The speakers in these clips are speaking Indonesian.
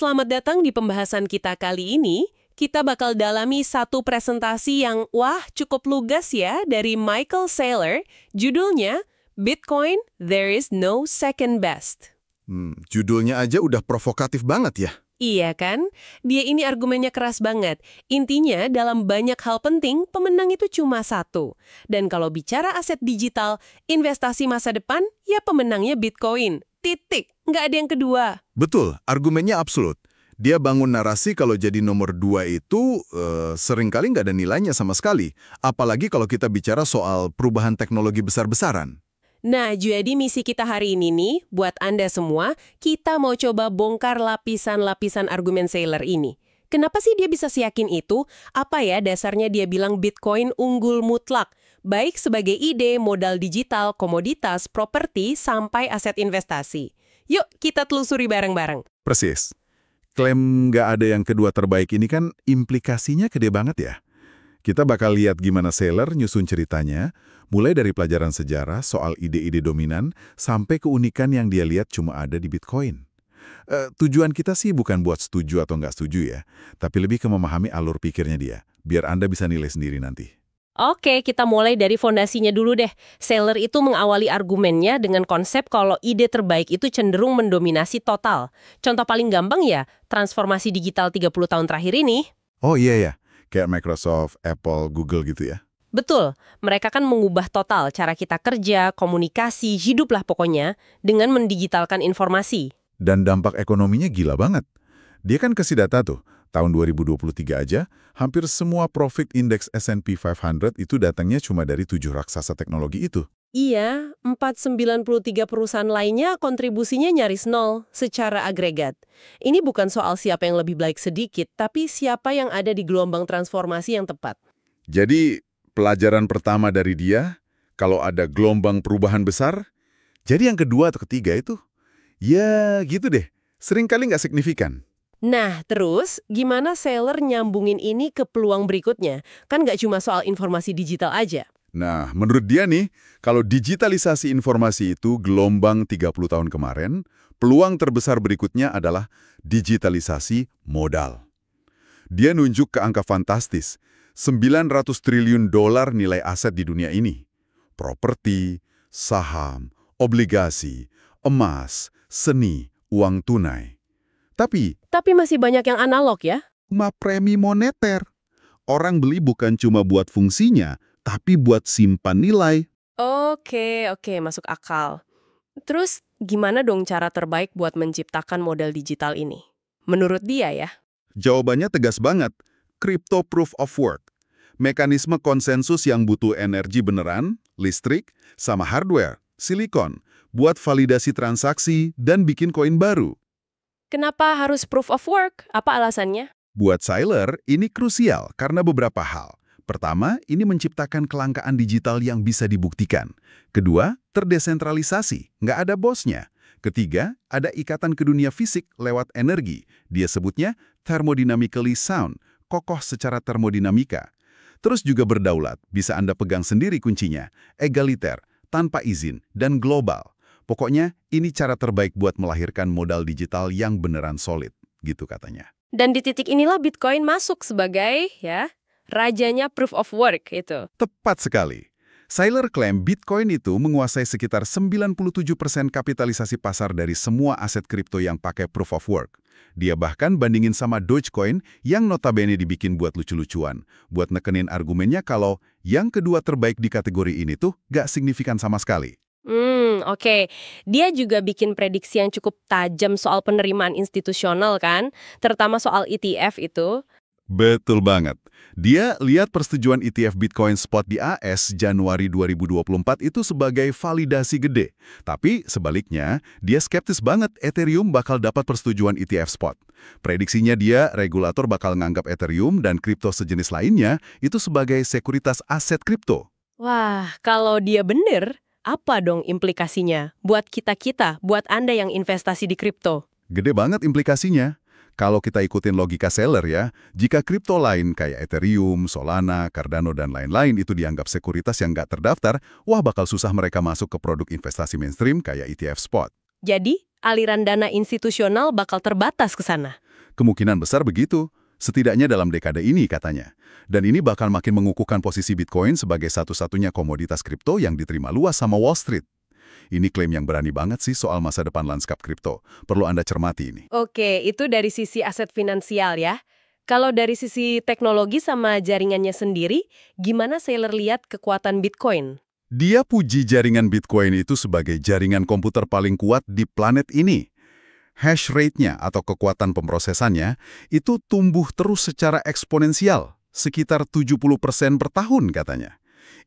selamat datang di pembahasan kita kali ini. Kita bakal dalami satu presentasi yang, cukup lugas ya, dari Michael Saylor. Judulnya, Bitcoin, There is no Second Best. Judulnya aja udah provokatif banget ya. Iya kan? Dia ini argumennya keras banget. Intinya, dalam banyak hal penting, pemenang itu cuma satu. Dan kalau bicara aset digital, investasi masa depan, ya pemenangnya Bitcoin. Titik. Nggak ada yang kedua. Betul, argumennya absolut. Dia bangun narasi kalau jadi nomor 2 itu seringkali nggak ada nilainya sama sekali. Apalagi kalau kita bicara soal perubahan teknologi besar-besaran. Nah, jadi misi kita hari ini nih, buat Anda semua, kita mau coba bongkar lapisan-lapisan argumen Saylor ini. Kenapa sih dia bisa seyakin itu? Apa ya dasarnya dia bilang Bitcoin unggul mutlak? Baik sebagai ide, modal digital, komoditas, properti, sampai aset investasi. Yuk, kita telusuri bareng-bareng. Persis. Klaim nggak ada yang kedua terbaik ini kan implikasinya gede banget ya. Kita bakal lihat gimana Saylor nyusun ceritanya, mulai dari pelajaran sejarah soal ide-ide dominan, sampai keunikan yang dia lihat cuma ada di Bitcoin. Tujuan kita sih bukan buat setuju atau nggak setuju ya, tapi lebih ke memahami alur pikirnya dia, biar Anda bisa nilai sendiri nanti. Oke, kita mulai dari fondasinya dulu deh. Saylor itu mengawali argumennya dengan konsep kalau ide terbaik itu cenderung mendominasi total. Contoh paling gampang ya, transformasi digital 30 tahun terakhir ini. Oh iya ya, kayak Microsoft, Apple, Google gitu ya. Betul, mereka kan mengubah total cara kita kerja, komunikasi, hiduplah pokoknya, dengan mendigitalkan informasi. Dan dampak ekonominya gila banget. Dia kan kasih data tuh, tahun 2023 aja, hampir semua profit index S&P 500 itu datangnya cuma dari 7 raksasa teknologi itu. Iya, 493 perusahaan lainnya kontribusinya nyaris nol secara agregat. Ini bukan soal siapa yang lebih baik sedikit, tapi siapa yang ada di gelombang transformasi yang tepat. Jadi, pelajaran pertama dari dia, kalau ada gelombang perubahan besar, jadi yang kedua atau ketiga itu, ya gitu deh, seringkali nggak signifikan. Nah, terus gimana Saylor nyambungin ini ke peluang berikutnya? Kan nggak cuma soal informasi digital aja. Nah, menurut dia nih, kalau digitalisasi informasi itu gelombang 30 tahun kemarin, peluang terbesar berikutnya adalah digitalisasi modal. Dia nunjuk ke angka fantastis, 900 triliun dolar nilai aset di dunia ini. Properti, saham, obligasi, emas, seni, uang tunai. Tapi masih banyak yang analog ya? Premi moneter. Orang beli bukan cuma buat fungsinya, tapi buat simpan nilai. Oke, masuk akal. Terus gimana dong cara terbaik buat menciptakan model digital ini? Menurut dia ya? Jawabannya tegas banget. Crypto Proof of Work. Mekanisme konsensus yang butuh energi beneran, listrik, sama hardware, silikon, buat validasi transaksi dan bikin koin baru. Kenapa harus proof of work? Apa alasannya? Buat Saylor, ini krusial karena beberapa hal. Pertama, ini menciptakan kelangkaan digital yang bisa dibuktikan. Kedua, terdesentralisasi, nggak ada bosnya. Ketiga, ada ikatan ke dunia fisik lewat energi. Dia sebutnya thermodynamically sound, kokoh secara termodinamika. Terus juga berdaulat, bisa Anda pegang sendiri kuncinya, egaliter, tanpa izin, dan global. Pokoknya, ini cara terbaik buat melahirkan modal digital yang beneran solid, gitu katanya. Dan di titik inilah Bitcoin masuk sebagai, rajanya proof of work itu. Tepat sekali. Saylor klaim Bitcoin itu menguasai sekitar 97% kapitalisasi pasar dari semua aset kripto yang pakai proof of work. Dia bahkan bandingin sama Dogecoin yang notabene dibikin buat lucu-lucuan, buat nekenin argumennya kalau yang kedua terbaik di kategori ini tuh gak signifikan sama sekali. Oke. Dia juga bikin prediksi yang cukup tajam soal penerimaan institusional kan, terutama soal ETF itu. Betul banget. Dia lihat persetujuan ETF Bitcoin Spot di AS Januari 2024 itu sebagai validasi gede. Tapi sebaliknya, dia skeptis banget Ethereum bakal dapat persetujuan ETF Spot. Prediksinya dia, regulator bakal nganggap Ethereum dan kripto sejenis lainnya itu sebagai sekuritas aset kripto. Wah, kalau dia bener, apa dong implikasinya buat kita-kita, buat Anda yang investasi di kripto? Gede banget implikasinya. Kalau kita ikutin logika Saylor ya, jika kripto lain kayak Ethereum, Solana, Cardano, dan lain-lain itu dianggap sekuritas yang nggak terdaftar, wah bakal susah mereka masuk ke produk investasi mainstream kayak ETF Spot. Jadi, aliran dana institusional bakal terbatas ke sana. Kemungkinan besar begitu, setidaknya dalam dekade ini katanya. Dan ini bakal makin mengukuhkan posisi Bitcoin sebagai satu-satunya komoditas kripto yang diterima luas sama Wall Street. Ini klaim yang berani banget sih soal masa depan lanskap kripto. Perlu Anda cermati ini. Oke, itu dari sisi aset finansial ya. Kalau dari sisi teknologi sama jaringannya sendiri, gimana Saylor lihat kekuatan Bitcoin? Dia puji jaringan Bitcoin itu sebagai jaringan komputer paling kuat di planet ini. Hash rate-nya atau kekuatan pemrosesannya itu tumbuh terus secara eksponensial, sekitar 70% per tahun katanya.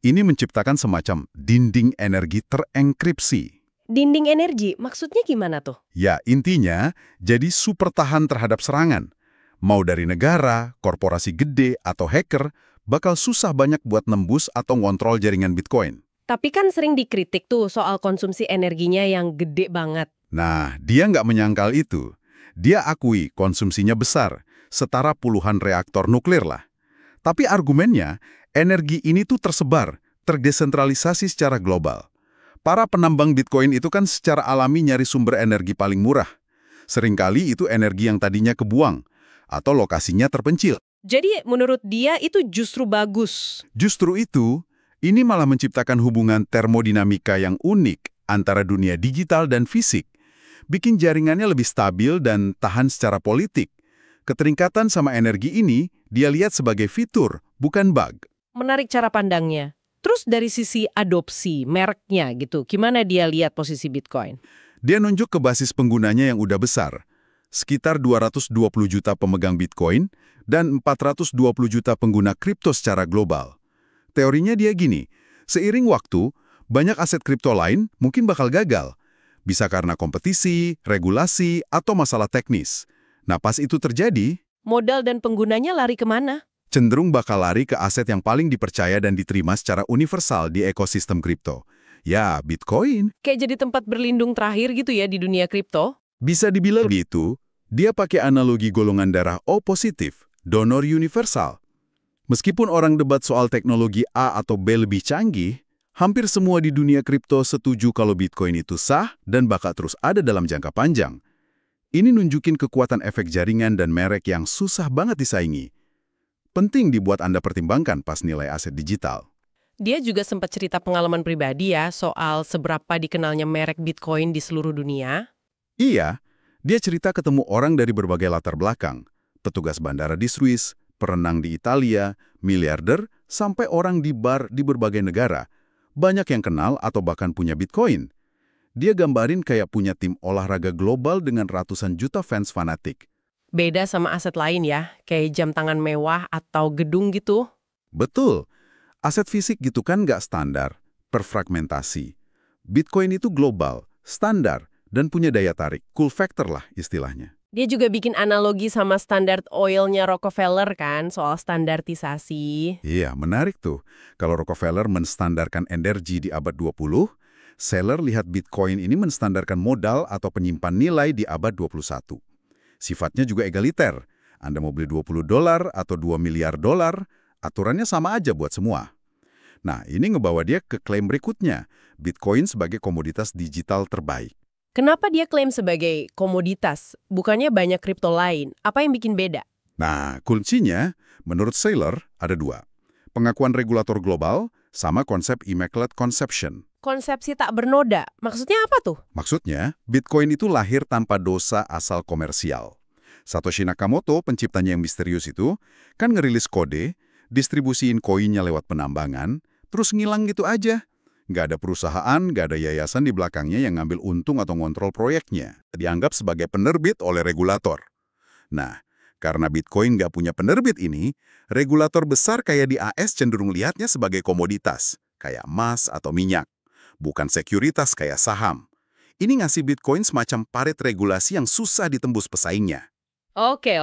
Ini menciptakan semacam dinding energi terenkripsi. Dinding energi, maksudnya gimana tuh? Ya, intinya jadi super tahan terhadap serangan. Mau dari negara, korporasi gede, atau hacker, bakal susah banyak buat nembus atau ngontrol jaringan Bitcoin. Tapi kan sering dikritik tuh soal konsumsi energinya yang gede banget. Nah, dia nggak menyangkal itu. Dia akui konsumsinya besar, setara puluhan reaktor nuklir lah. Tapi argumennya, energi ini tuh tersebar, terdesentralisasi secara global. Para penambang Bitcoin itu kan secara alami nyari sumber energi paling murah. Seringkali itu energi yang tadinya kebuang, atau lokasinya terpencil. Jadi menurut dia itu justru bagus. Justru itu, ini malah menciptakan hubungan termodinamika yang unik antara dunia digital dan fisik. Bikin jaringannya lebih stabil dan tahan secara politik. Keterikatan sama energi ini dia lihat sebagai fitur, bukan bug. Menarik cara pandangnya. Terus dari sisi adopsi, mereknya gitu, gimana dia lihat posisi Bitcoin? Dia nunjuk ke basis penggunanya yang udah besar. Sekitar 220 juta pemegang Bitcoin dan 420 juta pengguna kripto secara global. Teorinya dia gini, seiring waktu, banyak aset kripto lain mungkin bakal gagal. Bisa karena kompetisi, regulasi, atau masalah teknis. Nah, pas itu terjadi, Modal dan penggunanya lari kemana? cenderung bakal lari ke aset yang paling dipercaya dan diterima secara universal di ekosistem kripto. Ya, Bitcoin. Kayak jadi tempat berlindung terakhir gitu ya di dunia kripto? Bisa dibilang gitu, dia pakai analogi golongan darah O positif, donor universal. Meskipun orang debat soal teknologi A atau B lebih canggih, hampir semua di dunia kripto setuju kalau Bitcoin itu sah dan bakal terus ada dalam jangka panjang. Ini nunjukin kekuatan efek jaringan dan merek yang susah banget disaingi. Penting dibuat Anda pertimbangkan pas nilai aset digital. Dia juga sempat cerita pengalaman pribadi ya soal seberapa dikenalnya merek Bitcoin di seluruh dunia. Iya, dia cerita ketemu orang dari berbagai latar belakang. Petugas bandara di Swiss, perenang di Italia, miliarder, sampai orang di bar di berbagai negara. Banyak yang kenal atau bahkan punya Bitcoin. Dia gambarin kayak punya tim olahraga global dengan ratusan juta fans fanatik. Beda sama aset lain ya, kayak jam tangan mewah atau gedung gitu. Betul. Aset fisik gitu kan nggak standar, perfragmentasi. Bitcoin itu global, standar, dan punya daya tarik, cool factor lah istilahnya. Dia juga bikin analogi sama standar oilnya Rockefeller kan, soal standarisasi. Iya, menarik tuh. Kalau Rockefeller menstandarkan energi di abad 20, Saylor lihat Bitcoin ini menstandarkan modal atau penyimpan nilai di abad 21. Sifatnya juga egaliter. Anda mau beli $20 atau $2 miliar, aturannya sama aja buat semua. Nah, ini ngebawa dia ke klaim berikutnya, Bitcoin sebagai komoditas digital terbaik. Kenapa dia klaim sebagai komoditas? Bukannya banyak kripto lain. Apa yang bikin beda? Nah, kuncinya, menurut Saylor, ada dua. Pengakuan regulator global sama konsep Immaculate Conception. Konsepsi tak bernoda. Maksudnya apa tuh? Maksudnya, Bitcoin itu lahir tanpa dosa asal komersial. Satoshi Nakamoto, penciptanya yang misterius itu, kan ngerilis kode, distribusiin koinnya lewat penambangan, terus ngilang gitu aja. Nggak ada perusahaan, nggak ada yayasan di belakangnya yang ngambil untung atau ngontrol proyeknya. Dianggap sebagai penerbit oleh regulator. Nah, karena Bitcoin nggak punya penerbit ini, regulator besar kayak di AS cenderung lihatnya sebagai komoditas, kayak emas atau minyak. Bukan sekuritas kayak saham. Ini ngasih Bitcoin semacam parit regulasi yang susah ditembus pesaingnya. Oke.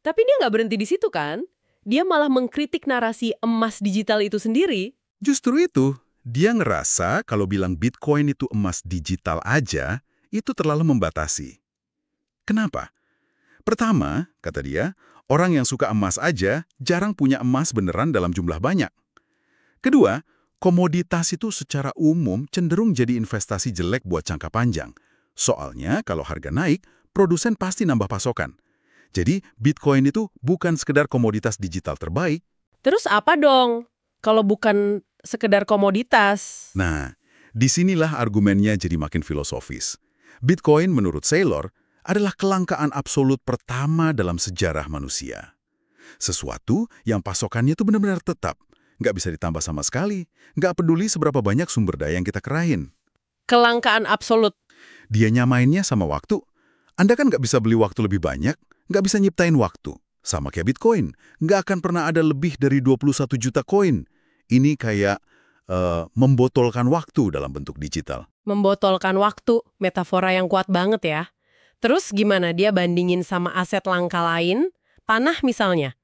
Tapi dia nggak berhenti di situ kan? Dia malah mengkritik narasi emas digital itu sendiri. Justru itu, dia ngerasa kalau bilang Bitcoin itu emas digital aja, itu terlalu membatasi. Kenapa? Pertama, kata dia, orang yang suka emas aja jarang punya emas beneran dalam jumlah banyak. Kedua, komoditas itu secara umum cenderung jadi investasi jelek buat jangka panjang. Soalnya kalau harga naik, produsen pasti nambah pasokan. Jadi, Bitcoin itu bukan sekedar komoditas digital terbaik. Terus apa dong kalau bukan sekedar komoditas? Nah, disinilah argumennya jadi makin filosofis. Bitcoin menurut Saylor adalah kelangkaan absolut pertama dalam sejarah manusia. Sesuatu yang pasokannya itu benar-benar tetap. Nggak bisa ditambah sama sekali. Nggak peduli seberapa banyak sumber daya yang kita kerahin. Kelangkaan absolut. Dia nyamainnya sama waktu. Anda kan nggak bisa beli waktu lebih banyak, nggak bisa nyiptain waktu. Sama kayak Bitcoin, nggak akan pernah ada lebih dari 21 juta koin. Ini kayak membotolkan waktu dalam bentuk digital. Membotolkan waktu, metafora yang kuat banget ya. Terus gimana dia bandingin sama aset langka lain? Tanah misalnya.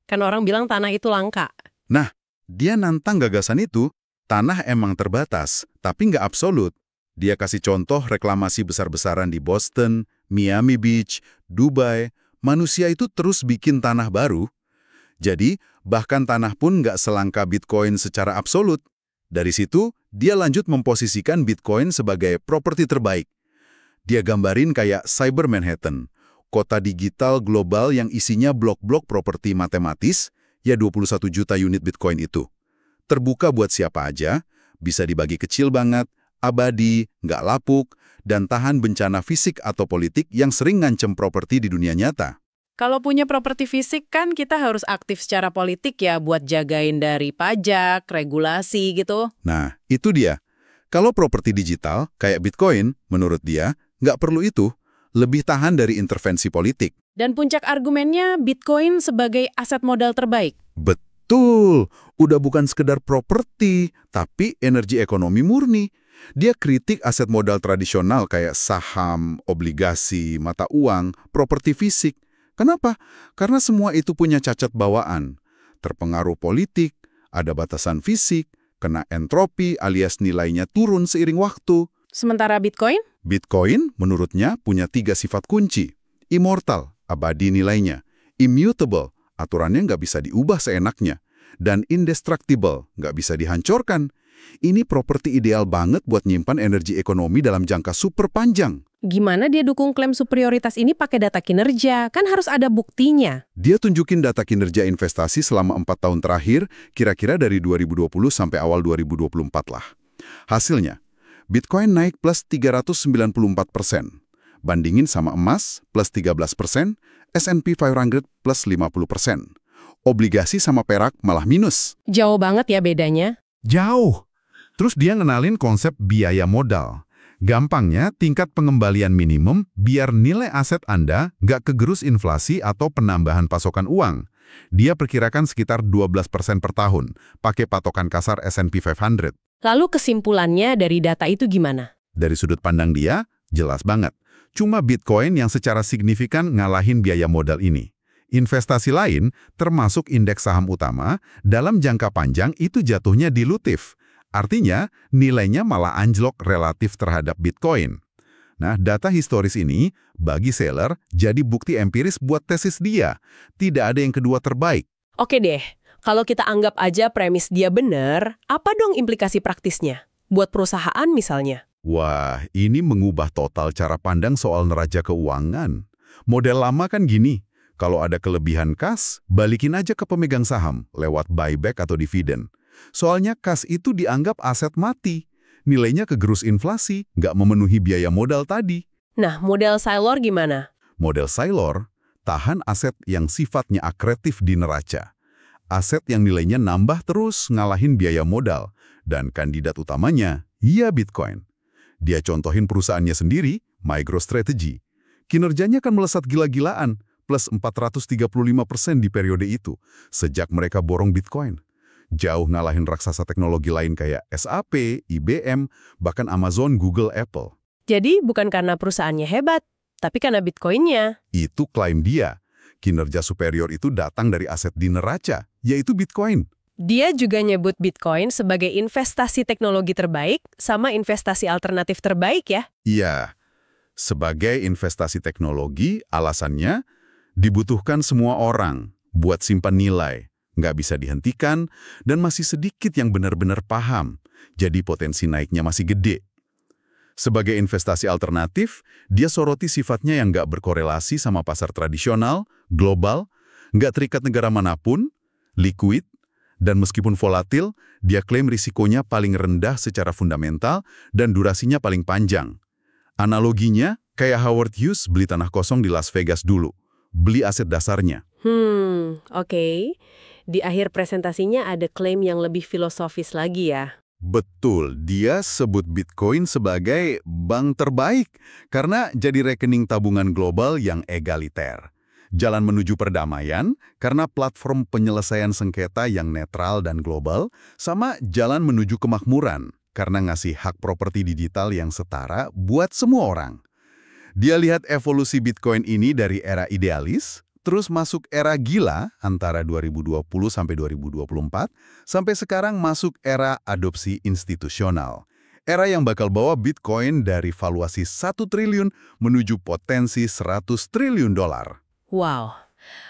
Kan orang bilang tanah itu langka. Nah, dia nantang gagasan itu, tanah emang terbatas, tapi nggak absolut. Dia kasih contoh reklamasi besar-besaran di Boston, Miami Beach, Dubai. Manusia itu terus bikin tanah baru. Jadi, bahkan tanah pun nggak selangka Bitcoin secara absolut. Dari situ, dia lanjut memposisikan Bitcoin sebagai properti terbaik. Dia gambarin kayak Cyber Manhattan, kota digital global yang isinya blok-blok properti matematis, ya 21 juta unit Bitcoin itu. Terbuka buat siapa aja, bisa dibagi kecil banget, abadi, nggak lapuk, dan tahan bencana fisik atau politik yang sering ngancem properti di dunia nyata. Kalau punya properti fisik kan kita harus aktif secara politik ya buat jagain dari pajak, regulasi gitu. Nah, itu dia. Kalau properti digital, kayak Bitcoin, menurut dia, nggak perlu itu, lebih tahan dari intervensi politik. Dan puncak argumennya Bitcoin sebagai aset modal terbaik. Betul, udah bukan sekedar properti, tapi energi ekonomi murni. Dia kritik aset modal tradisional kayak saham, obligasi, mata uang, properti fisik. Kenapa? Karena semua itu punya cacat bawaan. Terpengaruh politik, ada batasan fisik, kena entropi alias nilainya turun seiring waktu. Sementara Bitcoin? Bitcoin, menurutnya, punya 3 sifat kunci. Immortal, abadi nilainya. Immutable, aturannya nggak bisa diubah seenaknya. Dan indestructible, nggak bisa dihancurkan. Ini properti ideal banget buat nyimpan energi ekonomi dalam jangka super panjang. Gimana dia dukung klaim superioritas ini pakai data kinerja? Kan harus ada buktinya. Dia tunjukin data kinerja investasi selama 4 tahun terakhir, kira-kira dari 2020 sampai awal 2024 lah. Hasilnya, Bitcoin naik plus 394%. Bandingin sama emas plus 13%, S&P 500 plus 50%. Obligasi sama perak malah minus. Jauh banget ya bedanya. Jauh. Terus dia ngenalin konsep biaya modal. Gampangnya, tingkat pengembalian minimum biar nilai aset Anda nggak kegerus inflasi atau penambahan pasokan uang. Dia perkirakan sekitar 12% per tahun, pakai patokan kasar S&P 500. Lalu kesimpulannya dari data itu gimana? Dari sudut pandang dia, jelas banget. Cuma Bitcoin yang secara signifikan ngalahin biaya modal ini. Investasi lain, termasuk indeks saham utama, dalam jangka panjang itu jatuhnya dilutif. Artinya, nilainya malah anjlok relatif terhadap Bitcoin. Nah, data historis ini, bagi Saylor, jadi bukti empiris buat tesis dia. Tidak ada yang kedua terbaik. Oke deh, kalau kita anggap aja premis dia benar, apa dong implikasi praktisnya? Buat perusahaan misalnya? Wah, ini mengubah total cara pandang soal neraca keuangan. Model lama kan gini, kalau ada kelebihan kas, balikin aja ke pemegang saham lewat buyback atau dividen. Soalnya kas itu dianggap aset mati. Nilainya kegerus inflasi, nggak memenuhi biaya modal tadi. Nah, model Saylor gimana? Model Saylor, tahan aset yang sifatnya akretif di neraca. Aset yang nilainya nambah terus ngalahin biaya modal. Dan kandidat utamanya, ya Bitcoin. Dia contohin perusahaannya sendiri, MicroStrategy. Kinerjanya kan melesat gila-gilaan, plus 435% di periode itu, sejak mereka borong Bitcoin. Jauh ngalahin raksasa teknologi lain kayak SAP, IBM, bahkan Amazon, Google, Apple. Jadi bukan karena perusahaannya hebat, tapi karena Bitcoin-nya. Itu klaim dia. Kinerja superior itu datang dari aset di neraca, yaitu Bitcoin. Dia juga nyebut Bitcoin sebagai investasi teknologi terbaik sama investasi alternatif terbaik ya? Iya. Sebagai investasi teknologi, alasannya dibutuhkan semua orang buat simpan nilai. Nggak bisa dihentikan, dan masih sedikit yang benar-benar paham. Jadi potensi naiknya masih gede. Sebagai investasi alternatif, dia soroti sifatnya yang nggak berkorelasi sama pasar tradisional, global, nggak terikat negara manapun, liquid, dan meskipun volatil, dia klaim risikonya paling rendah secara fundamental dan durasinya paling panjang. Analoginya, kayak Howard Hughes beli tanah kosong di Las Vegas dulu. Beli aset dasarnya. Oke. Di akhir presentasinya ada klaim yang lebih filosofis lagi ya. Betul, dia sebut Bitcoin sebagai bank terbaik karena jadi rekening tabungan global yang egaliter. Jalan menuju perdamaian karena platform penyelesaian sengketa yang netral dan global, sama jalan menuju kemakmuran karena ngasih hak properti digital yang setara buat semua orang. Dia lihat evolusi Bitcoin ini dari era idealis, terus masuk era gila antara 2020 sampai 2024, sampai sekarang masuk era adopsi institusional. Era yang bakal bawa Bitcoin dari valuasi 1 triliun menuju potensi 100 triliun dolar. Wow.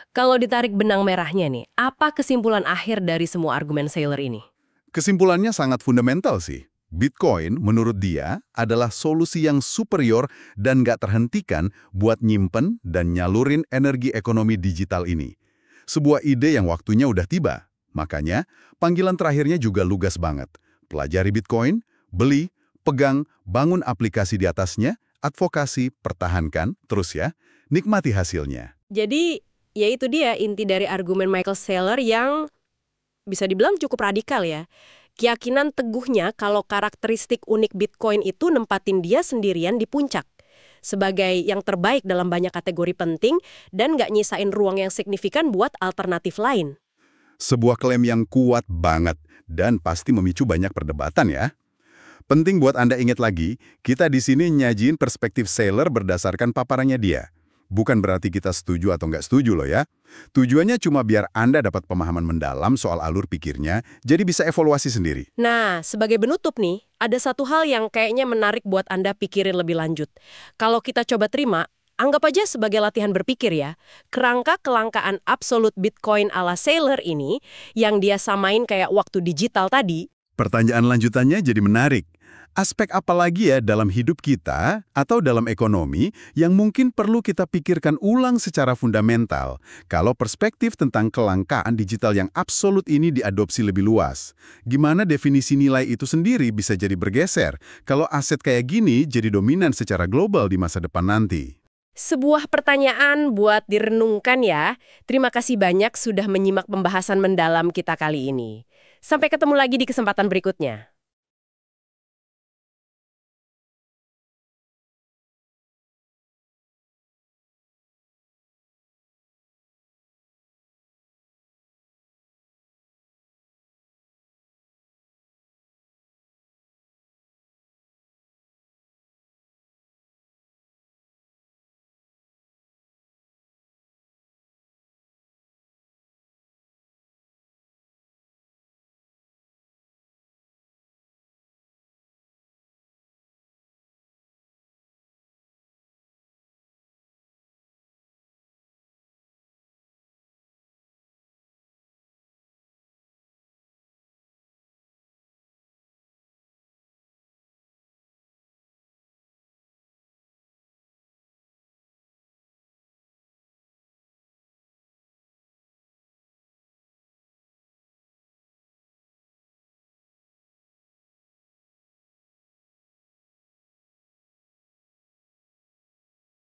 Kalau ditarik benang merahnya nih, apa kesimpulan akhir dari semua argumen Saylor ini? Kesimpulannya sangat fundamental sih. Bitcoin, menurut dia, adalah solusi yang superior dan nggak terhentikan buat nyimpen dan nyalurin energi ekonomi digital ini. Sebuah ide yang waktunya udah tiba. Makanya, panggilan terakhirnya juga lugas banget. Pelajari Bitcoin, beli, pegang, bangun aplikasi di atasnya, advokasi, pertahankan, terus ya, nikmati hasilnya. Jadi, ya itu dia inti dari argumen Michael Saylor yang bisa dibilang cukup radikal ya. Keyakinan teguhnya kalau karakteristik unik Bitcoin itu nempatin dia sendirian di puncak. Sebagai yang terbaik dalam banyak kategori penting dan nggak nyisain ruang yang signifikan buat alternatif lain. Sebuah klaim yang kuat banget dan pasti memicu banyak perdebatan ya. Penting buat Anda ingat lagi, kita di sini nyajiin perspektif Saylor berdasarkan paparannya dia. Bukan berarti kita setuju atau nggak setuju loh ya. Tujuannya cuma biar Anda dapat pemahaman mendalam soal alur pikirnya, jadi bisa evaluasi sendiri. Nah, sebagai penutup nih, ada satu hal yang kayaknya menarik buat Anda pikirin lebih lanjut. Kalau kita coba terima, anggap aja sebagai latihan berpikir ya. Kerangka kelangkaan absolut Bitcoin ala Saylor ini, yang dia samain kayak waktu digital tadi. Pertanyaan lanjutannya jadi menarik. Aspek apa lagi ya dalam hidup kita atau dalam ekonomi yang mungkin perlu kita pikirkan ulang secara fundamental kalau perspektif tentang kelangkaan digital yang absolut ini diadopsi lebih luas? Gimana definisi nilai itu sendiri bisa jadi bergeser kalau aset kayak gini jadi dominan secara global di masa depan nanti? Sebuah pertanyaan buat direnungkan ya. Terima kasih banyak sudah menyimak pembahasan mendalam kita kali ini. Sampai ketemu lagi di kesempatan berikutnya.